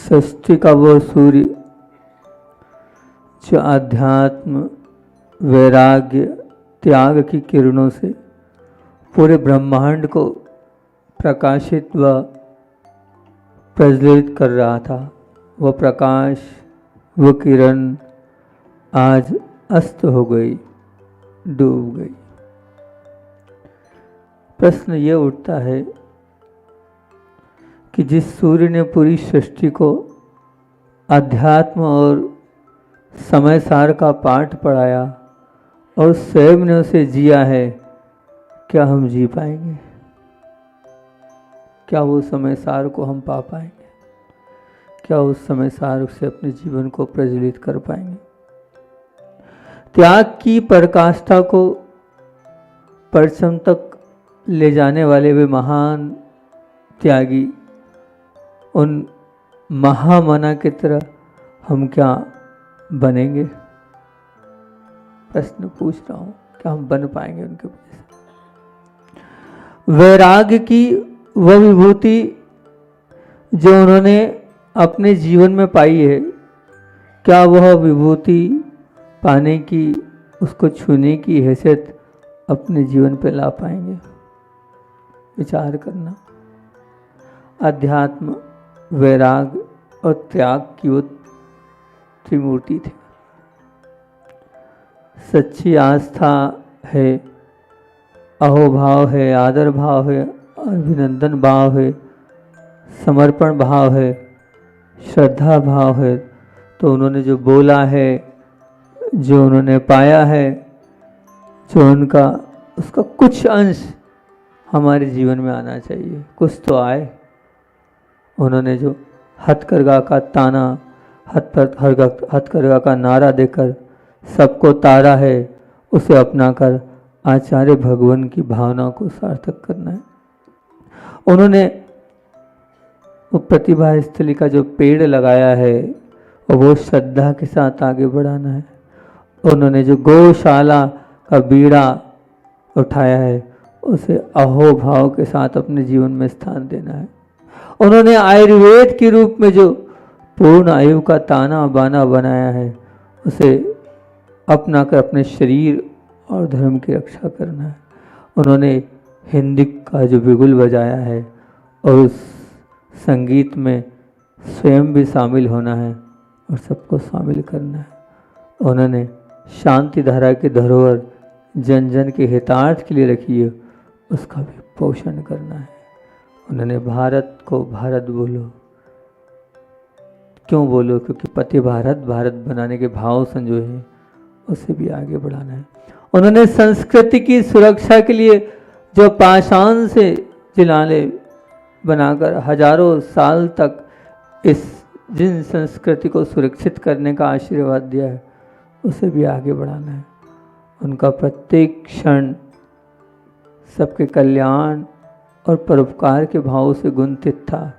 षष्ठी का वो सूर्य जो आध्यात्म, वैराग्य, त्याग की किरणों से पूरे ब्रह्मांड को प्रकाशित व प्रज्वलित कर रहा था, वह प्रकाश, वो किरण आज अस्त हो गई, डूब गई। प्रश्न ये उठता है कि जिस सूर्य ने पूरी सृष्टि को अध्यात्म और समय सार का पाठ पढ़ाया और स्वयं ने उसे जिया है, क्या हम जी पाएंगे? क्या वो समय सार को हम पा पाएंगे? क्या उस समय सार से अपने जीवन को प्रज्वलित कर पाएंगे? त्याग की पराकाष्ठा को परचम तक ले जाने वाले वे महान त्यागी, उन महामना की तरह हम क्या बनेंगे? प्रश्न पूछ रहा हूं, क्या हम बन पाएंगे उनके वजह से? वैराग्य की वह विभूति जो उन्होंने अपने जीवन में पाई है, क्या वह विभूति पाने की, उसको छूने की हैसियत अपने जीवन पे ला पाएंगे? विचार करना। अध्यात्म, वैराग्य और त्याग की वो त्रिमूर्ति थे। सच्ची आस्था है, अहोभाव है, आदर भाव है, अभिनंदन भाव है, समर्पण भाव है, श्रद्धा भाव है, तो उन्होंने जो बोला है, जो उन्होंने पाया है, जो उनका उसका कुछ अंश हमारे जीवन में आना चाहिए। कुछ तो आए। उन्होंने जो हथकरघा का ताना, हथकरघा का नारा देकर सबको तारा है, उसे अपनाकर आचार्य भगवान की भावना को सार्थक करना है। उन्होंने वो प्रतिभा स्थली का जो पेड़ लगाया है, और वो श्रद्धा के साथ आगे बढ़ाना है। उन्होंने जो गौशाला का बीड़ा उठाया है, उसे अहोभाव के साथ अपने जीवन में स्थान देना है। उन्होंने आयुर्वेद के रूप में जो पूर्ण आयु का ताना बाना बनाया है, उसे अपनाकर अपने शरीर और धर्म की रक्षा करना है। उन्होंने हिंदी का जो बिगुल बजाया है और उस संगीत में स्वयं भी शामिल होना है और सबको शामिल करना है। उन्होंने शांति धारा की धरोहर जन जन के हितार्थ के लिए रखी है, उसका भी पोषण करना है। उन्होंने भारत को भारत बोलो, क्यों बोलो? क्योंकि पति भारत, भारत बनाने के भाव संजोए हैं, उसे भी आगे बढ़ाना है। उन्होंने संस्कृति की सुरक्षा के लिए जो पाषाण से जिलाले बनाकर हजारों साल तक जिन संस्कृति को सुरक्षित करने का आशीर्वाद दिया है, उसे भी आगे बढ़ाना है। उनका प्रत्येक क्षण सबके कल्याण और परोपकार के भावों से गुंथित था।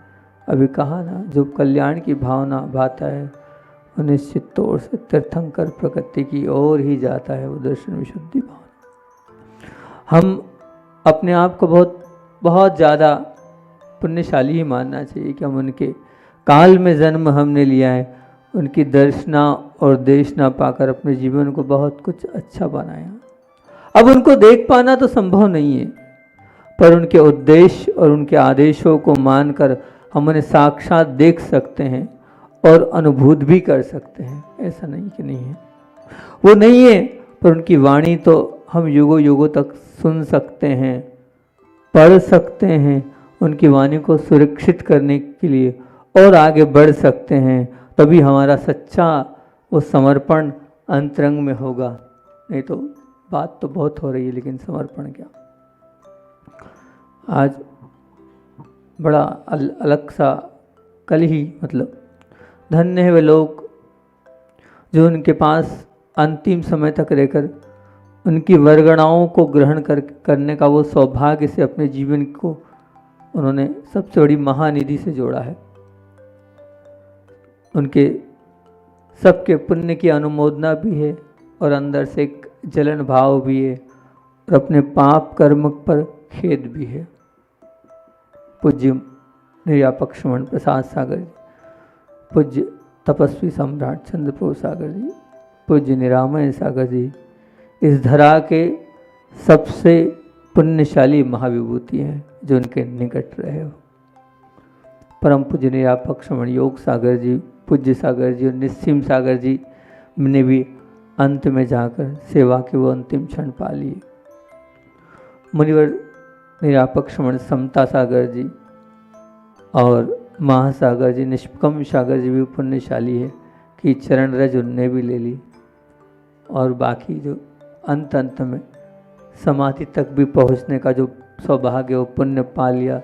अभी कहा ना, जो कल्याण की भावना भाता है वो निश्चित तौर से तीर्थंकर प्रकृति की ओर ही जाता है, वो दर्शन विशुद्धि भावना। हम अपने आप को बहुत ज़्यादा पुण्यशाली ही मानना चाहिए कि हम उनके काल में जन्म हमने लिया है, उनकी दर्शना और देशना पाकर अपने जीवन को बहुत कुछ अच्छा बनाया। अब उनको देख पाना तो संभव नहीं है, पर उनके उद्देश्य और उनके आदेशों को मानकर हम उन्हें साक्षात देख सकते हैं और अनुभूत भी कर सकते हैं। ऐसा नहीं कि नहीं है, वो नहीं है, पर उनकी वाणी तो हम युगों युगों तक सुन सकते हैं, पढ़ सकते हैं। उनकी वाणी को सुरक्षित करने के लिए और आगे बढ़ सकते हैं, तभी हमारा सच्चा वो समर्पण अंतरंग में होगा। नहीं तो बात तो बहुत हो रही है, लेकिन समर्पण क्या? आज बड़ा अलग सा, कल ही मतलब, धन्य है वे लोग जो उनके पास अंतिम समय तक रहकर उनकी वर्गणाओं को ग्रहण करने का वो सौभाग्य से अपने जीवन को उन्होंने सबसे बड़ी महानिधि से जोड़ा है। उनके सबके पुण्य की अनुमोदना भी है और अंदर से एक जलन भाव भी है और अपने पाप कर्म पर खेद भी है। पूज्य निर्यापक श्रवण प्रसाद सागर जी, पूज्य तपस्वी सम्राट चंद्रप्रभु सागर जी, पूज्य निरामय सागर जी इस धरा के सबसे पुण्यशाली महाविभूति हैं जो उनके निकट रहे हो। परम पूज्य निरापक श्रमण योग सागर जी, पूज्य सागर जी और निस्सीम सागर जी ने भी अंत में जाकर सेवा के वो अंतिम क्षण पा लिए। मुनिवर निरापक श्रमण समता सागर जी और महासागर जी, निष्कम सागर जी भी पुण्यशाली है कि चरण रज उनने भी ले ली और बाकी जो अंत में समाधि तक भी पहुंचने का जो सौभाग्य वो पुण्य पा लिया।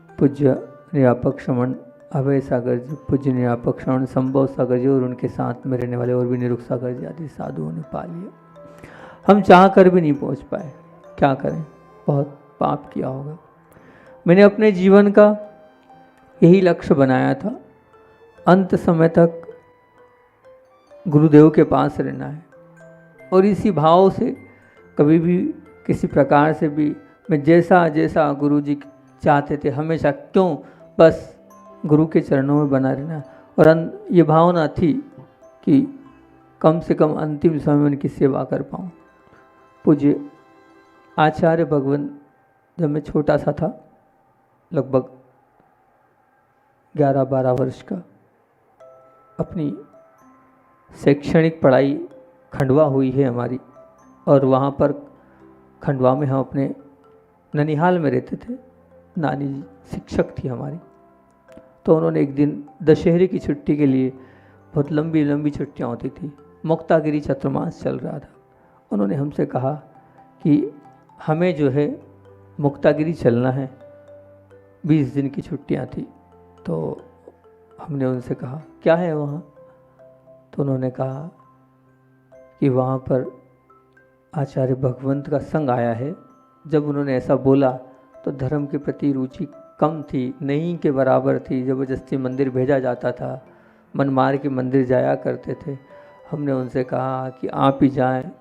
पूज्य निरापक श्रमण अभय सागर जी, पूज्य निरापक श्रमण संभव सागर जी और उनके साथ में रहने वाले और भी निरुक्त सागर जी आदि साधुओं ने पा लिया। हम चाह कर भी नहीं पहुंच पाए, क्या करें, बहुत पाप किया होगा। मैंने अपने जीवन का यही लक्ष्य बनाया था, अंत समय तक गुरुदेव के पास रहना है और इसी भाव से कभी भी किसी प्रकार से भी मैं जैसा जैसा गुरु जी चाहते थे हमेशा क्यों बस गुरु के चरणों में बना रहना। और ये भावना थी कि कम से कम अंतिम समय में उनकी सेवा कर पाऊँ। पूज्य आचार्य भगवान जब मैं छोटा सा था, लगभग 11-12 वर्ष का, अपनी शैक्षणिक पढ़ाई खंडवा हुई है हमारी और वहाँ पर खंडवा में हम अपने ननिहाल में रहते थे। नानी जी शिक्षक थी हमारी, तो उन्होंने एक दिन दशहरे की छुट्टी के लिए, बहुत लंबी लंबी छुट्टियाँ होती थी, मुक्तागिरी चतुर्मास चल रहा था, उन्होंने हमसे कहा कि हमें जो है मुक्तागिरी चलना है, 20 दिन की छुट्टियाँ थी। तो हमने उनसे कहा क्या है वहाँ, तो उन्होंने कहा कि वहाँ पर आचार्य भगवंत का संग आया है। जब उन्होंने ऐसा बोला तो धर्म के प्रति रुचि कम थी, नहीं के बराबर थी, ज़बरदस्ती मंदिर भेजा जाता था, मन मार के मंदिर जाया करते थे। हमने उनसे कहा कि आप ही जाएं,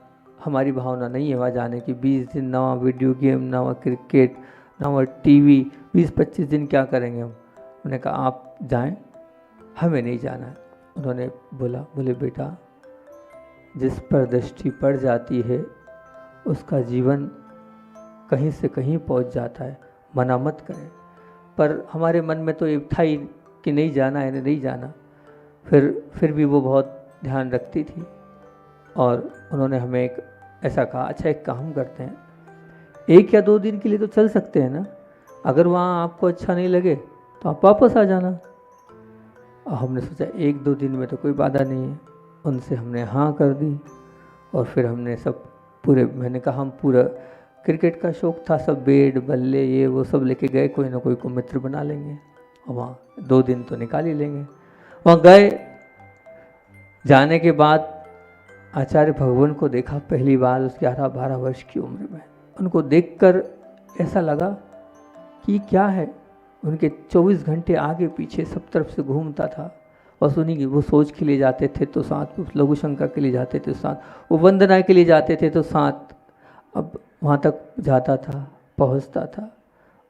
हमारी भावना नहीं है वहाँ जाने की। 20 दिन ना वीडियो गेम, ना क्रिकेट, ना टीवी, 20-25 दिन क्या करेंगे हम। उन्होंने कहा आप जाएं, हमें नहीं जाना है। उन्होंने बोले बेटा, जिस पर दृष्टि पड़ जाती है उसका जीवन कहीं से कहीं पहुंच जाता है, मना मत करें। पर हमारे मन में तो ये था ही कि नहीं जाना है, नहीं जाना। फिर भी वो बहुत ध्यान रखती थी और उन्होंने हमें एक ऐसा कहा, अच्छा एक काम करते हैं, 1 या 2 दिन के लिए तो चल सकते हैं ना, अगर वहाँ आपको अच्छा नहीं लगे तो आप वापस आ जाना। और हमने सोचा 1-2 दिन में तो कोई बाधा नहीं है। उनसे हमने हाँ कर दी और फिर हमने सब मैंने कहा हम पूरा क्रिकेट का शौक था, सब बैट बल्ले ये वो सब लेके गए, कोई ना कोई को मित्र बना लेंगे और वहाँ 2 दिन तो निकाल ही लेंगे। वहाँ गए, जाने के बाद आचार्य भगवान को देखा पहली बार उस 11-12 वर्ष की उम्र में। उनको देखकर ऐसा लगा कि क्या है, उनके 24 घंटे आगे पीछे सब तरफ से घूमता था और सुनी कि वो सोच के लिए जाते थे तो साथ, लघु शंका के लिए जाते थे साथ, वो वंदना के लिए जाते थे तो साथ। अब वहाँ तक जाता था, पहुँचता था।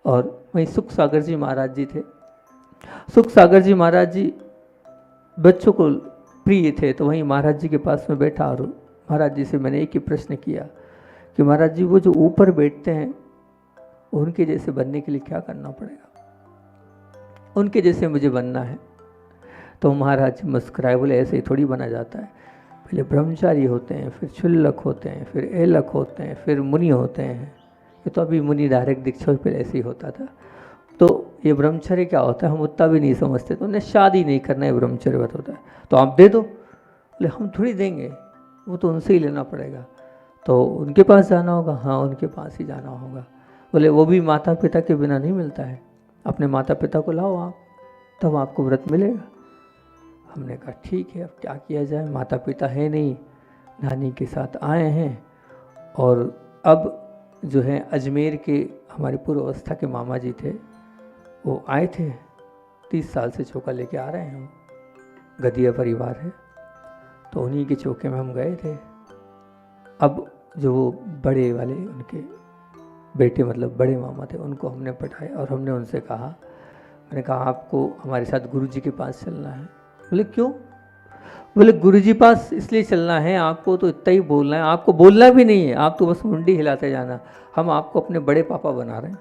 और वहीं सुख सागर जी महाराज जी थे। सुख सागर जी महाराज जी बच्चों को प्रिय थे, तो वहीं महाराज जी के पास में बैठा और महाराज जी से मैंने एक ही प्रश्न किया कि महाराज जी वो जो ऊपर बैठते हैं उनके जैसे बनने के लिए क्या करना पड़ेगा, उनके जैसे मुझे बनना है। तो महाराज जी मुस्कुराए, बोले ऐसे ही थोड़ी बना जाता है, पहले ब्रह्मचारी होते हैं, फिर क्षुल्लक होते हैं, फिर एलक होते हैं, फिर मुनि होते हैं। ये तो अभी मुनि डायरेक्ट दीक्षा पहले ऐसे ही होता था। तो ये ब्रह्मचर्य क्या होता है हम उतना भी नहीं समझते, तो उन्हें शादी नहीं करना है ब्रह्मचर्य बात होता है, तो आप दे दो। बोले हम थोड़ी देंगे, वो तो उनसे ही लेना पड़ेगा। तो उनके पास जाना होगा, हाँ उनके पास ही जाना होगा। बोले वो भी माता पिता के बिना नहीं मिलता है, अपने माता पिता को लाओ आप, तब आपको व्रत मिलेगा। हमने कहा ठीक है, अब क्या किया जाए, माता पिता है नहीं, नानी के साथ आए हैं। और अब जो है अजमेर के हमारे पूर्व अवस्था के मामा जी थे, वो आए थे, 30 साल से चौका लेके आ रहे हैं, हम गदिया परिवार है, तो उन्हीं के चौके में हम गए थे। अब जो वो बड़े वाले उनके बेटे मतलब बड़े मामा थे, उनको हमने पढ़ाया और हमने उनसे कहा, मैंने कहा आपको हमारे साथ गुरु जी के पास चलना है। बोले क्यों? बोले गुरुजी पास इसलिए चलना है, आपको तो इतना ही बोलना है, आपको बोलना भी नहीं है, आप तो बस मुंडी हिलाते जाना। हम आपको अपने बड़े पापा बना रहे हैं,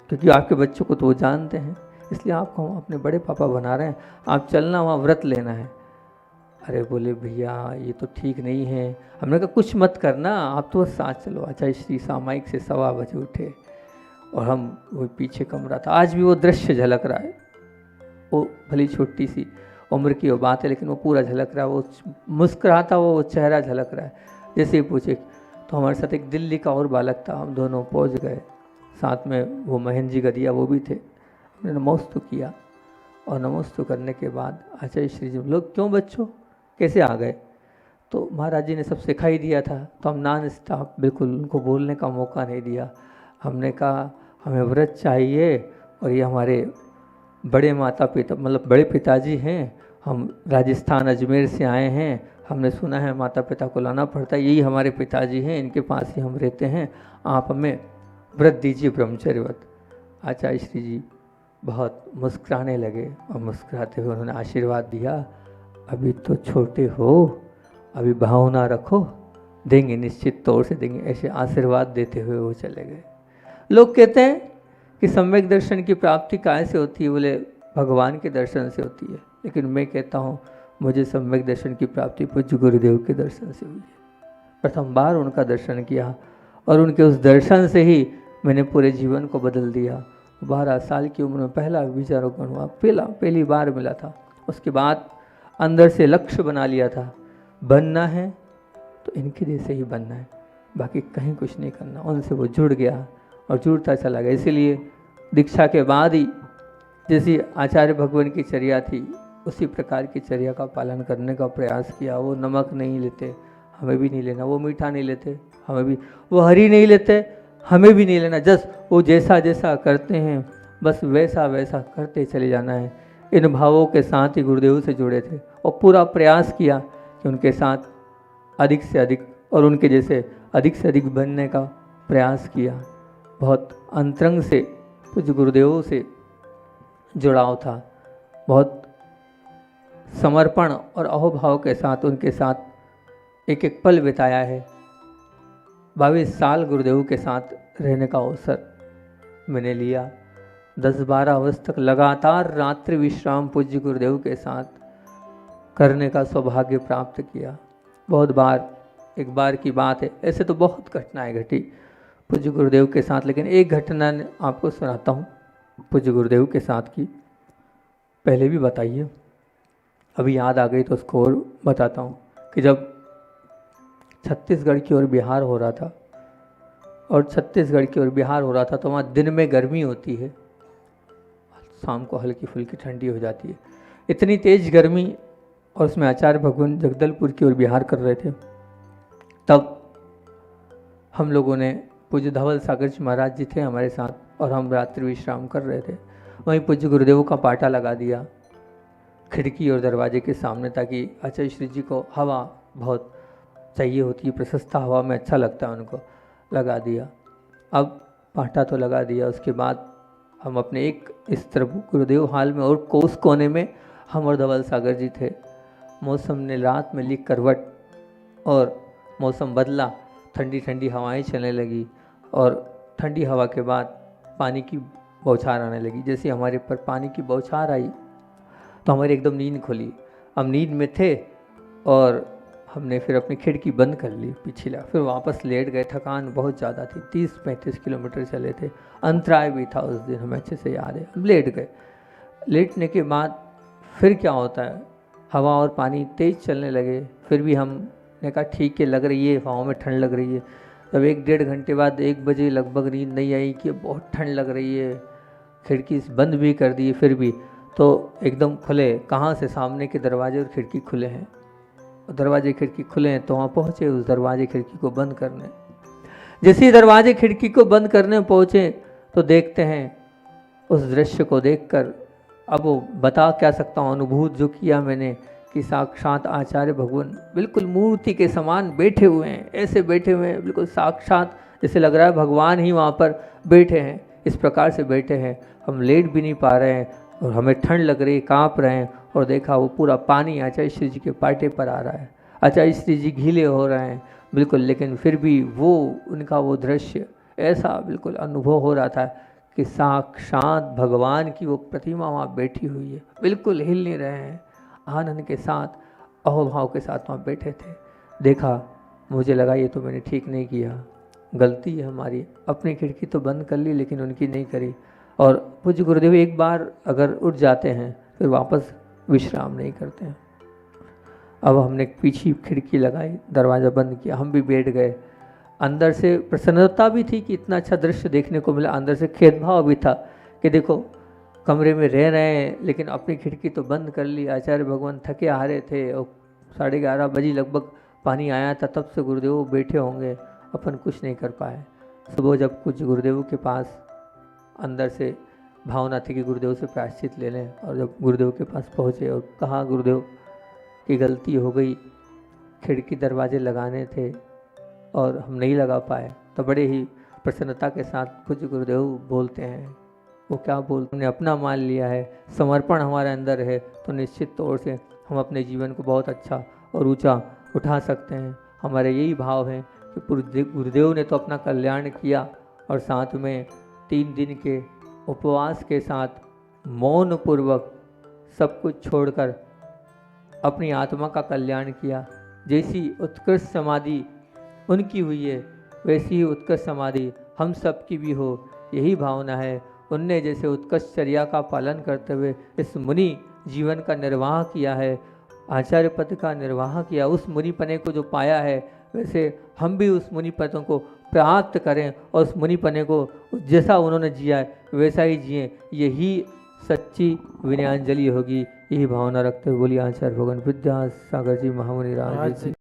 क्योंकि आपके बच्चों को तो वो जानते हैं, इसलिए आपको हम अपने बड़े पापा बना रहे हैं, आप चलना, वहाँ व्रत लेना है। अरे बोले भैया ये तो ठीक नहीं है। हमने कहा कुछ मत करना, आप तो बस साथ चलो। अच्छा श्री सामायिक से 1:15 बजे उठे और हम वो पीछे कमरा था, आज भी वो दृश्य झलक रहा है। वो भली छोटी सी उम्र की वो बात है, लेकिन वो पूरा झलक रहा है, वो मुस्कुराता हुआ वो चेहरा झलक रहा है। जैसे ही पूछे तो हमारे साथ एक दिल्ली का और बालक था, हम दोनों पहुंच गए, साथ में वो महेंद्र जी गदिया वो भी थे। हमने नमोस्तु किया और नमोस्तु करने के बाद आचार्य श्री जी लोग क्यों बच्चों कैसे आ गए? तो महाराज जी ने सब सिखा ही दिया था, तो हम नॉन स्टॉप बिल्कुल उनको बोलने का मौका नहीं दिया। हमने कहा हमें व्रत चाहिए और ये हमारे बड़े माता पिता मतलब बड़े पिताजी हैं, हम राजस्थान अजमेर से आए हैं, हमने सुना है माता पिता को लाना पड़ता है, यही हमारे पिताजी हैं, इनके पास ही हम रहते हैं, आप हमें व्रत दीजिए ब्रह्मचर्य व्रत। आचार्य श्री जी बहुत मुस्कुराने लगे और मुस्कुराते हुए उन्होंने आशीर्वाद दिया, अभी तो छोटे हो, अभी भावना रखो, देंगे निश्चित तौर से देंगे, ऐसे आशीर्वाद देते हुए वो चले गए। लोग कहते हैं कि सम्यक दर्शन की प्राप्ति काहे से होती है? बोले भगवान के दर्शन से होती है, लेकिन मैं कहता हूँ मुझे सम्यक दर्शन की प्राप्ति पूज्य गुरुदेव के दर्शन से हुई है। प्रथम बार उनका दर्शन किया और उनके उस दर्शन से ही मैंने पूरे जीवन को बदल दिया। 12 साल की उम्र में पहला विचारोपण हुआ, पहली बार मिला था। उसके बाद अंदर से लक्ष्य बना लिया था, बनना है तो इनके जैसे ही बनना है, बाकी कहीं कुछ नहीं करना। उनसे वो जुड़ गया और जुड़ता चला गया। इसीलिए दीक्षा के बाद ही जैसी आचार्य भगवान की चर्या थी उसी प्रकार की चर्या का पालन करने का प्रयास किया। वो नमक नहीं लेते, हमें भी नहीं लेना, वो मीठा नहीं लेते, हमें भी, वो हरी नहीं लेते, हमें भी नहीं लेना। जस्ट वो जैसा जैसा करते हैं बस वैसा वैसा करते चले जाना है। इन भावों के साथ ही गुरुदेव से जुड़े थे और पूरा प्रयास किया कि उनके साथ अधिक से अधिक और उनके जैसे अधिक से अधिक बनने का प्रयास किया। बहुत अंतरंग से कुछ गुरुदेवों से जुड़ाव था, बहुत समर्पण और अहोभाव के साथ उनके साथ एक एक पल बिताया है। 22 साल गुरुदेव के साथ रहने का अवसर मैंने लिया। 10-12 वर्ष तक लगातार रात्रि विश्राम पूज्य गुरुदेव के साथ करने का सौभाग्य प्राप्त किया। बहुत बार, एक बार की बात है, ऐसे तो बहुत घटनाएं घटी पूज्य गुरुदेव के साथ, लेकिन एक घटना आपको सुनाता हूँ पूज्य गुरुदेव के साथ की। पहले भी बताइए, अभी याद आ गई तो उसको और बताता हूँ कि जब छत्तीसगढ़ की ओर बिहार हो रहा था और छत्तीसगढ़ की ओर बिहार हो रहा था तो वहाँ दिन में गर्मी होती है, शाम को हल्की फुल्की ठंडी हो जाती है। इतनी तेज गर्मी और उसमें आचार्य भगवान जगदलपुर की ओर बिहार कर रहे थे। तब हम लोगों ने, पूज्य धवल सागर जी महाराज जी थे हमारे साथ और हम रात्रि विश्राम कर रहे थे। वहीं पूज्य गुरुदेव का पाटा लगा दिया खिड़की और दरवाजे के सामने, ताकि आचार्य श्री जी को हवा बहुत चाहिए होती है, प्रशस्त हवा में अच्छा लगता है उनको, लगा दिया। अब पाटा तो लगा दिया, उसके बाद हम अपने एक इस तरफ गुरुदेव हाल में और कोस कोने में हम और धवल सागर जी थे। मौसम ने रात में ली करवट और मौसम बदला, ठंडी ठंडी हवाएं चलने लगी और ठंडी हवा के बाद पानी की बौछार आने लगी। जैसे हमारे पर पानी की बौछार आई तो हमारी एकदम नींद खुली। हम नींद में थे और हमने फिर अपनी खिड़की बंद कर ली पिछला, फिर वापस लेट गए। थकान बहुत ज़्यादा थी, 30-35 किलोमीटर चले थे, अंतराय भी था उस दिन, हमें अच्छे से याद है। हम लेट गए। लेटने के बाद फिर क्या होता है, हवा और पानी तेज़ चलने लगे। फिर भी हमने कहा ठीक है, लग रही है हवाओं में ठंड लग रही है। तब 1-1.5 घंटे बाद 1 बजे लगभग नींद नहीं आई कि बहुत ठंड लग रही है। खिड़की बंद भी कर दी, फिर भी तो एकदम खुले, कहाँ से सामने के दरवाजे और खिड़की खुले हैं, दरवाजे खिड़की खुले हैं तो वहाँ पहुँचे उस दरवाजे खिड़की को बंद करने। जैसे ही दरवाजे खिड़की को बंद करने पहुँचे तो देखते हैं उस दृश्य को देखकर, अब वो बता क्या सकता हूँ अनुभूत जो किया मैंने, कि साक्षात आचार्य भगवान बिल्कुल मूर्ति के समान बैठे हुए हैं, ऐसे बैठे हुए हैं बिल्कुल साक्षात, जैसे लग रहा है भगवान ही वहाँ पर बैठे हैं। इस प्रकार से बैठे हैं। हम लेट भी नहीं पा रहे हैं, और हमें ठंड लग रही, कांप रहे हैं, और देखा वो पूरा पानी आचार्य श्री जी के पाटे पर आ रहा है। आचार्य श्री जी गीले हो रहे हैं बिल्कुल, लेकिन फिर भी वो उनका वो दृश्य ऐसा बिल्कुल अनुभव हो रहा था कि साक्षात भगवान की वो प्रतिमा वहाँ बैठी हुई है, बिल्कुल हिल नहीं रहे हैं, आनंद के साथ अहोभाव के साथ वहाँ बैठे थे। देखा, मुझे लगा ये तो मैंने ठीक नहीं किया, गलती है हमारी, अपनी खिड़की तो बंद कर ली लेकिन उनकी नहीं करी। और पूज्य गुरुदेव एक बार अगर उठ जाते हैं फिर वापस विश्राम नहीं करते हैं। अब हमने पीछे खिड़की लगाई, दरवाज़ा बंद किया, हम भी बैठ गए। अंदर से प्रसन्नता भी थी कि इतना अच्छा दृश्य देखने को मिला, अंदर से खेदभाव भी था कि देखो कमरे में रह रहे हैं लेकिन अपनी खिड़की तो बंद कर ली। आचार्य भगवान थके हारे थे और 11:30 बजे लगभग पानी आया था, तब से गुरुदेव बैठे होंगे, अपन कुछ नहीं कर पाए। सुबह जब कुछ गुरुदेव के पास अंदर से भावना थी कि गुरुदेव से प्रायश्चित ले लें, और जब गुरुदेव के पास पहुँचे और कहा गुरुदेव की गलती हो गई, खिड़की दरवाजे लगाने थे और हम नहीं लगा पाए, तो बड़े ही प्रसन्नता के साथ कुछ गुरुदेव बोलते हैं, वो क्या बोलते, हमने अपना मान लिया है, समर्पण हमारे अंदर है, तो निश्चित तौर से हम अपने जीवन को बहुत अच्छा और ऊंचा उठा सकते हैं। हमारे यही भाव है कि गुरुदेव ने तो अपना कल्याण किया और साथ में 3 दिन के उपवास के साथ मौन पूर्वक सब कुछ छोड़कर अपनी आत्मा का कल्याण किया। जैसी उत्कृष्ट समाधि उनकी हुई है वैसी ही उत्कृष्ट समाधि हम सब की भी हो, यही भावना है। उनने जैसे उत्कृष्ट चर्या का पालन करते हुए इस मुनि जीवन का निर्वाह किया है, आचार्य पद का निर्वाह किया, उस मुनि पने को जो पाया है, वैसे हम भी उस मुनि पदों को प्राप्त करें और उस मुनि पने को जैसा उन्होंने जिया है वैसा ही जिए, यही सच्ची विनयांजलि होगी। यही भावना रखते हुए बोलिए आचार्य भगवान विद्यासागर जी महामुनि राज जी।